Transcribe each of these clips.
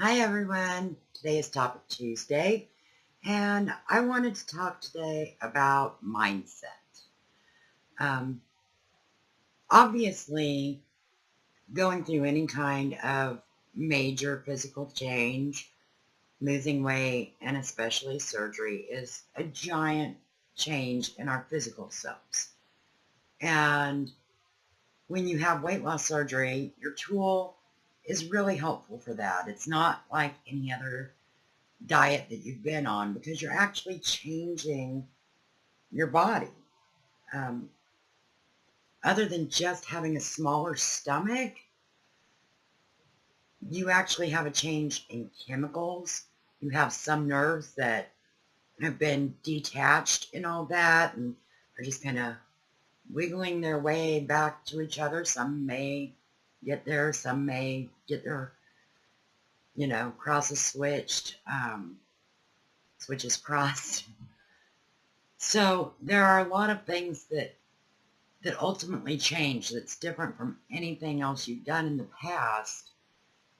Hi everyone, today is Topic Tuesday, and I wanted to talk today about mindset. Um, Obviously, going through any kind of major physical change, losing weight, and especially surgery is a giant change in our physical selves. And when you have weight loss surgery, your tool is really helpful for that. It's not like any other diet that you've been on because you're actually changing your body. Um, Other than just having a smaller stomach, you actually have a change in chemicals. You have some nerves that have been detached and all that and are just kind of wiggling their way back to each other. Some may get there, some may get their, crosses switched, switches crossed. So there are a lot of things that ultimately change that's different from anything else you've done in the past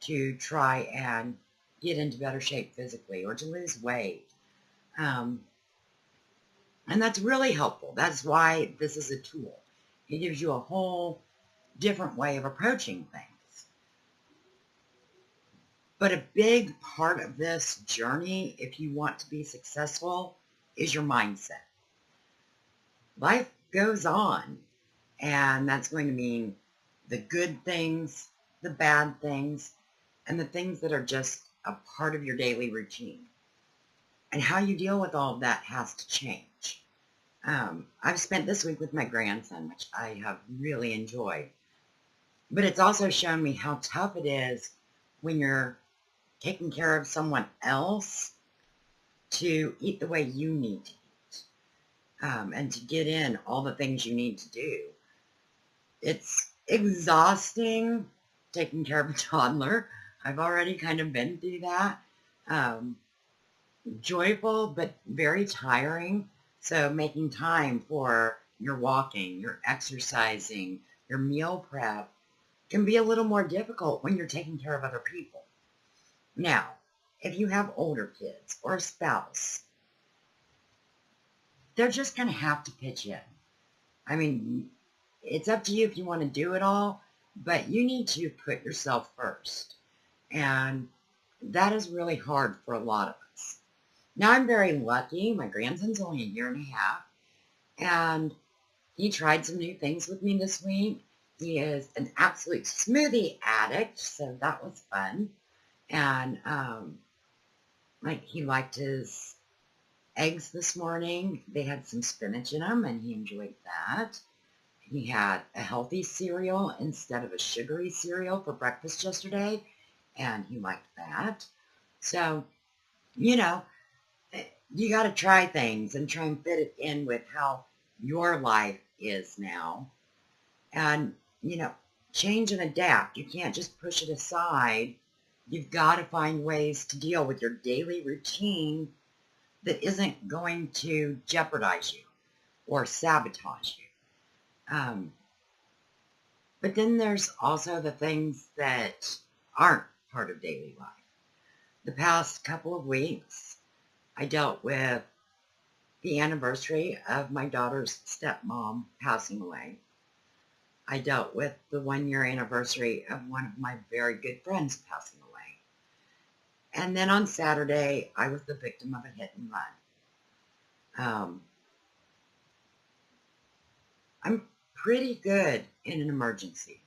to try and get into better shape physically or to lose weight. Um, and that's really helpful. That's why this is a tool. It gives you a whole different way of approaching things. But a big part of this journey, if you want to be successful, is your mindset. Life goes on, and that's going to mean the good things, the bad things, and the things that are just a part of your daily routine. And how you deal with all of that has to change. I've spent this week with my grandson, which I have really enjoyed. But it's also shown me how tough it is when you're taking care of someone else to eat the way you need to eat, and to get in all the things you need to do. It's exhausting taking care of a toddler. I've already kind of been through that. Um, Joyful, but very tiring. So making time for your walking, your exercising, your meal prep can be a little more difficult when you're taking care of other people. Now, if you have older kids or a spouse, they're just going to have to pitch in. I mean, it's up to you if you want to do it all, but you need to put yourself first. And that is really hard for a lot of us. Now, I'm very lucky. My grandson's only a year and a half, and he tried some new things with me this week. He is an absolute smoothie addict, so that was fun. And like he liked his eggs this morning. They had some spinach in them, and he enjoyed that. He had a healthy cereal instead of a sugary cereal for breakfast yesterday, and he liked that. So, you know, you got to try things and try and fit it in with how your life is now. And, you know, change and adapt. You can't just push it aside. You've got to find ways to deal with your daily routine that isn't going to jeopardize you or sabotage you. But then there's also the things that aren't part of daily life. The past couple of weeks, I dealt with the anniversary of my daughter's stepmom passing away. I dealt with the 1 year anniversary of one of my very good friends passing away. And then on Saturday, I was the victim of a hit and run. I'm pretty good in an emergency.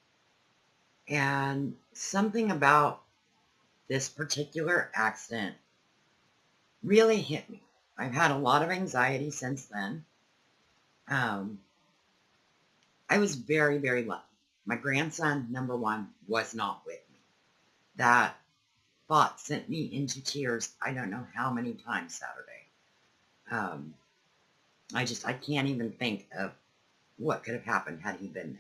And something about this particular accident really hit me. I've had a lot of anxiety since then. Um, I was very, very lucky. My grandson, number one, was not with me. That thought sent me into tears I don't know how many times Saturday. Um, I can't even think of what could have happened had he been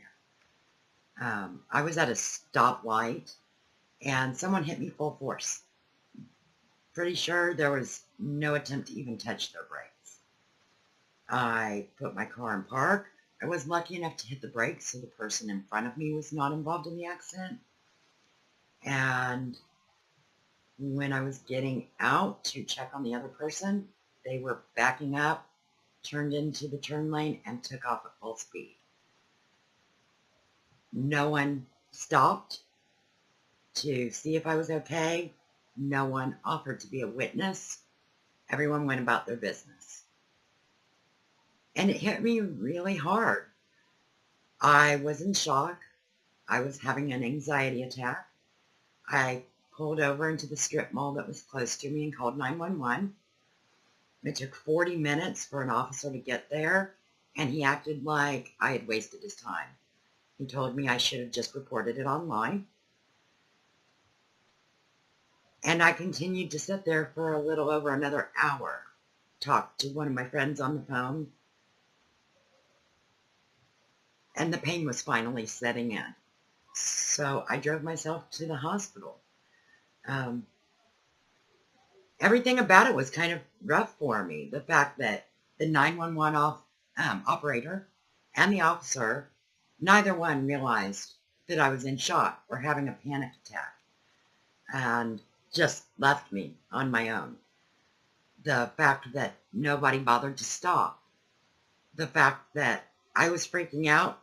there. I was at a stoplight and someone hit me full force. Pretty sure there was no attempt to even touch their brakes. I put my car in park. I was lucky enough to hit the brakes so the person in front of me was not involved in the accident. And When I was getting out to check on the other person, they were backing up, turned into the turn lane, and took off at full speed. No one stopped to see if I was okay. No one offered to be a witness. Everyone went about their business. And it hit me really hard. I was in shock. I was having an anxiety attack. I pulled over into the strip mall that was close to me and called 911. It took 40 minutes for an officer to get there, and he acted like I had wasted his time. He told me I should have just reported it online. And I continued to sit there for a little over another hour, talked to one of my friends on the phone, and the pain was finally setting in. So I drove myself to the hospital. Everything about it was kind of rough for me. The fact that the 911 operator and the officer, neither one realized that I was in shock or having a panic attack, and just left me on my own. The fact that nobody bothered to stop. The fact that I was freaking out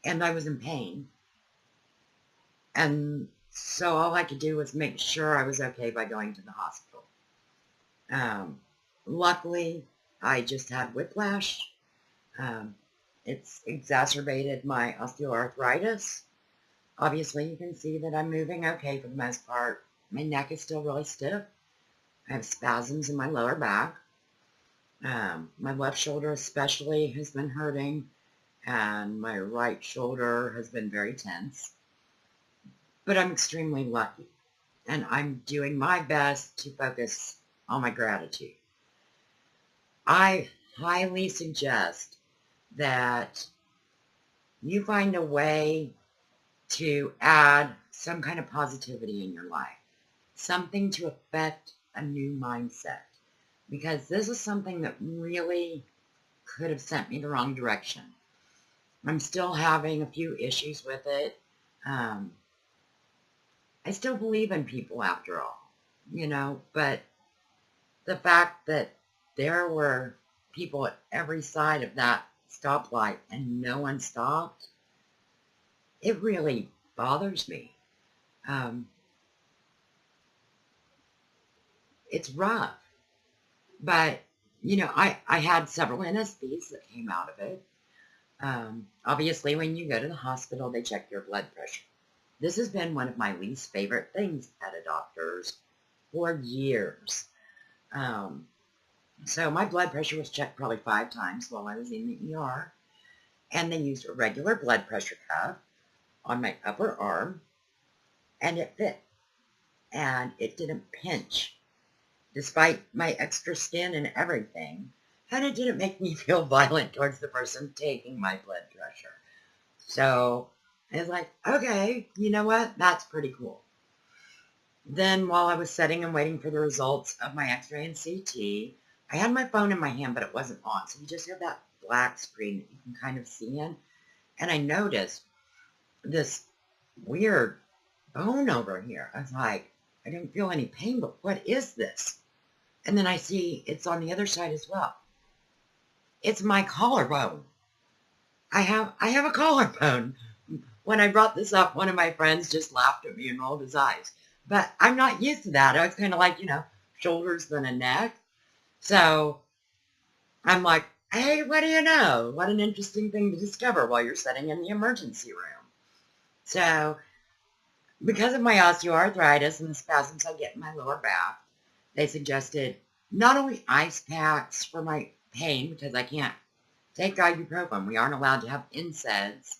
and I was in pain. And so all I could do was make sure I was okay by going to the hospital. Luckily, I just had whiplash. It's exacerbated my osteoarthritis. Obviously, you can see that I'm moving okay for the most part. My neck is still really stiff. I have spasms in my lower back. My left shoulder especially has been hurting, and my right shoulder has been very tense. But I'm extremely lucky, and I'm doing my best to focus on my gratitude. I highly suggest that you find a way to add some kind of positivity in your life, something to affect a new mindset, because this is something that really could have sent me the wrong direction. I'm still having a few issues with it. I still believe in people after all, but the fact that there were people at every side of that stoplight and no one stopped, it really bothers me. It's rough, but I had several NSBs that came out of it. Obviously, when you go to the hospital, they check your blood pressure. This has been one of my least favorite things at a doctor's for years. So my blood pressure was checked probably 5 times while I was in the ER, and they used a regular blood pressure cuff on my upper arm, and it fit, and it didn't pinch, despite my extra skin and everything, and it didn't make me feel violent towards the person taking my blood pressure. So I was like, okay, you know what? That's pretty cool. Then while I was sitting and waiting for the results of my x-ray and CT, I had my phone in my hand, but it wasn't on. So you just have that black screen that you can kind of see in. And I noticed this weird bone over here. I was like, I didn't feel any pain, but what is this? And then I see it's on the other side as well. It's my collarbone. I have a collarbone. When I brought this up, one of my friends just laughed at me and rolled his eyes. But I'm not used to that. I was kind of like, shoulders than a neck. So I'm like, hey, what do you know? What an interesting thing to discover while you're sitting in the emergency room. So because of my osteoarthritis and the spasms I get in my lower back, they suggested not only ice packs for my pain, because I can't take ibuprofen. We aren't allowed to have NSAIDs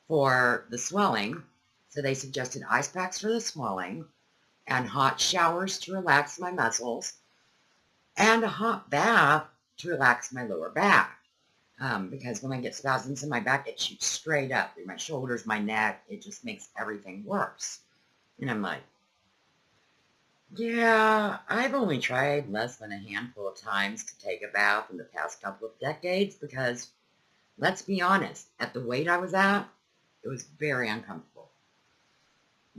for the swelling. So they suggested ice packs for the swelling, and hot showers to relax my muscles, and a hot bath to relax my lower back. Because when I get spasms in my back, it shoots straight up through my shoulders, my neck. It just makes everything worse. And I'm like, yeah, I've only tried less than a handful of times to take a bath in the past couple of decades because, let's be honest, at the weight I was at, it was very uncomfortable.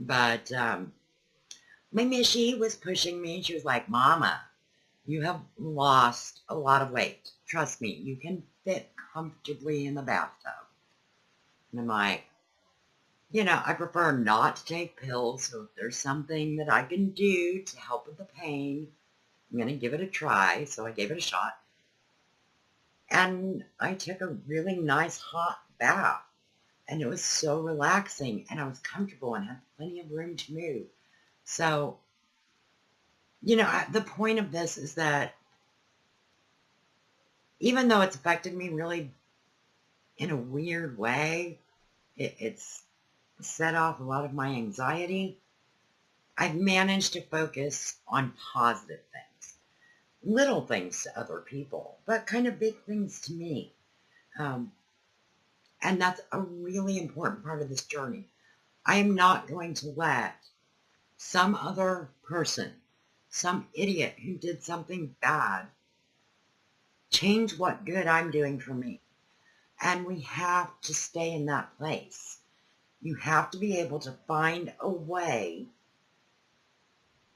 But My Missy was pushing me. She was like, Mama, you have lost a lot of weight. Trust me, you can fit comfortably in the bathtub. And I'm like, I prefer not to take pills, so if there's something that I can do to help with the pain, I'm going to give it a try. So I gave it a shot. And I took a really nice hot bath. And it was so relaxing, and I was comfortable and had plenty of room to move. So, the point of this is that even though it's affected me really in a weird way, it's set off a lot of my anxiety. I've managed to focus on positive things, little things to other people, but kind of big things to me. Um, and that's a really important part of this journey. I am not going to let some other person, some idiot who did something bad, change what good I'm doing for me. And we have to stay in that place. You have to be able to find a way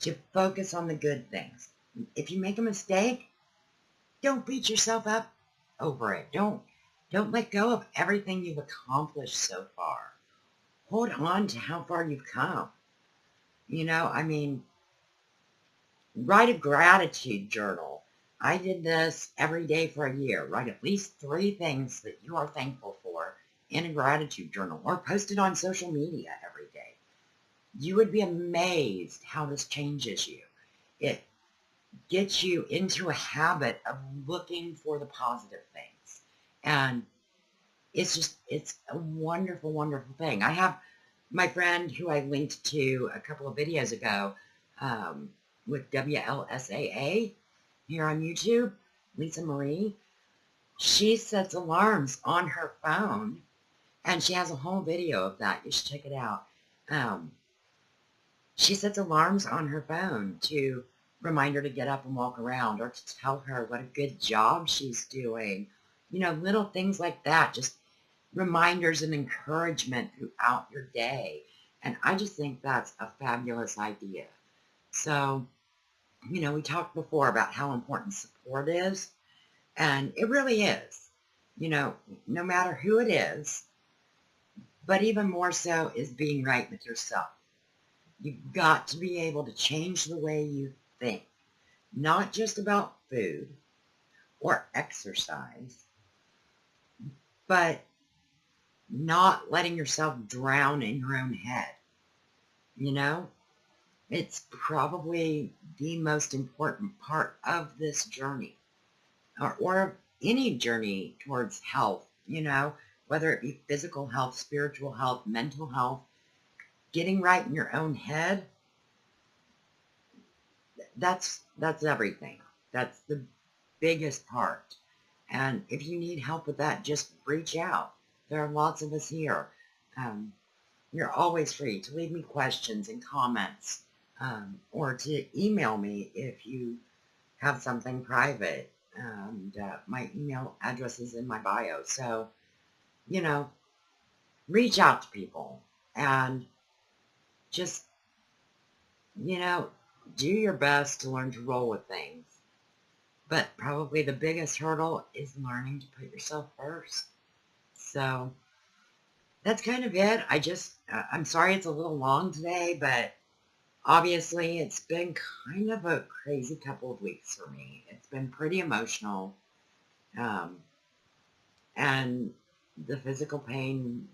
to focus on the good things. If you make a mistake, don't beat yourself up over it. Don't let go of everything you've accomplished so far. Hold on to how far you've come. Write a gratitude journal. I did this every day for a year. Write at least 3 things that you are thankful for in a gratitude journal, or post it on social media every day. You would be amazed how this changes you. It gets you into a habit of looking for the positive things. And it's a wonderful, wonderful thing. I have my friend who I linked to a couple of videos ago, with WLSAA here on YouTube, Lisa Marie. She sets alarms on her phone, and she has a whole video of that. You should check it out. She sets alarms on her phone to remind her to get up and walk around, or to tell her what a good job she's doing. Little things like that, just reminders and encouragement throughout your day. And I just think that's a fabulous idea. So, we talked before about how important support is, and it really is. No matter who it is, but even more so is being right with yourself. You've got to be able to change the way you think, not just about food or exercise, but not letting yourself drown in your own head. It's probably the most important part of this journey, or any journey towards health, whether it be physical health, spiritual health, mental health. Getting right in your own head, that's everything. That's the biggest part. And if you need help with that, just reach out. There are lots of us here. You're always free to leave me questions and comments, or to email me if you have something private. And my email address is in my bio. So, reach out to people and just, do your best to learn to roll with things. But probably the biggest hurdle is learning to put yourself first. So that's kind of it. I'm sorry it's a little long today, but obviously it's been kind of a crazy couple of weeks for me. It's been pretty emotional. And the physical pain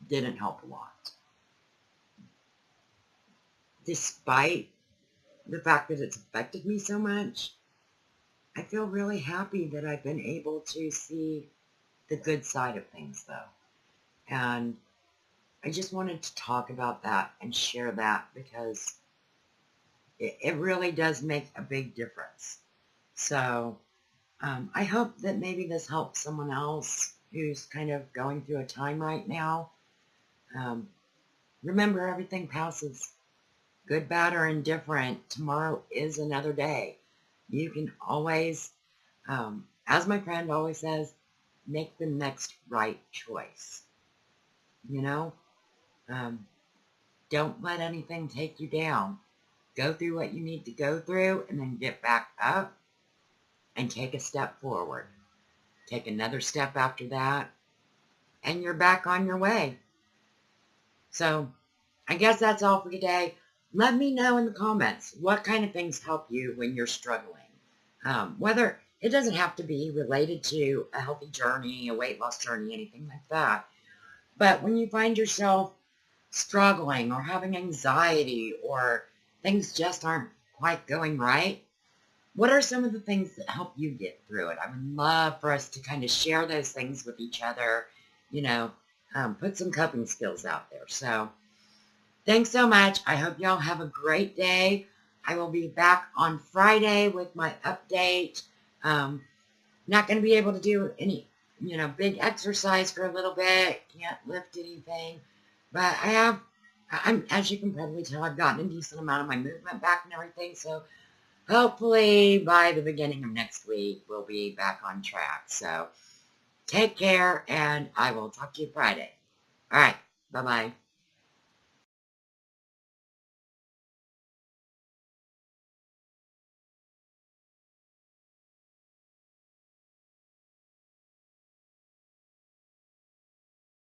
didn't help a lot. Despite the fact that it's affected me so much, I feel really happy that I've been able to see the good side of things, though. And I just wanted to talk about that and share that, because it really does make a big difference. So I hope that maybe this helps someone else who's kind of going through a time right now. Remember, everything passes. Good, bad, or indifferent, tomorrow is another day. You can always, as my friend always says, make the next right choice. Don't let anything take you down. go through what you need to go through, and then get back up and take a step forward. Take another step after that, and you're back on your way. So I guess that's all for today. Let me know in the comments what kind of things help you when you're struggling. Whether it doesn't have to be related to a healthy journey, a weight loss journey, anything like that. But when you find yourself struggling or having anxiety or things just aren't quite going right, what are some of the things that help you get through it? I would love for us to kind of share those things with each other, put some coping skills out there. So thanks so much. I hope y'all have a great day. I will be back on Friday with my update. Not going to be able to do any, big exercise for a little bit. Can't lift anything. But as you can probably tell, I've gotten a decent amount of my movement back and everything. So hopefully by the beginning of next week, we'll be back on track. So take care, and I will talk to you Friday. All right. Bye-bye.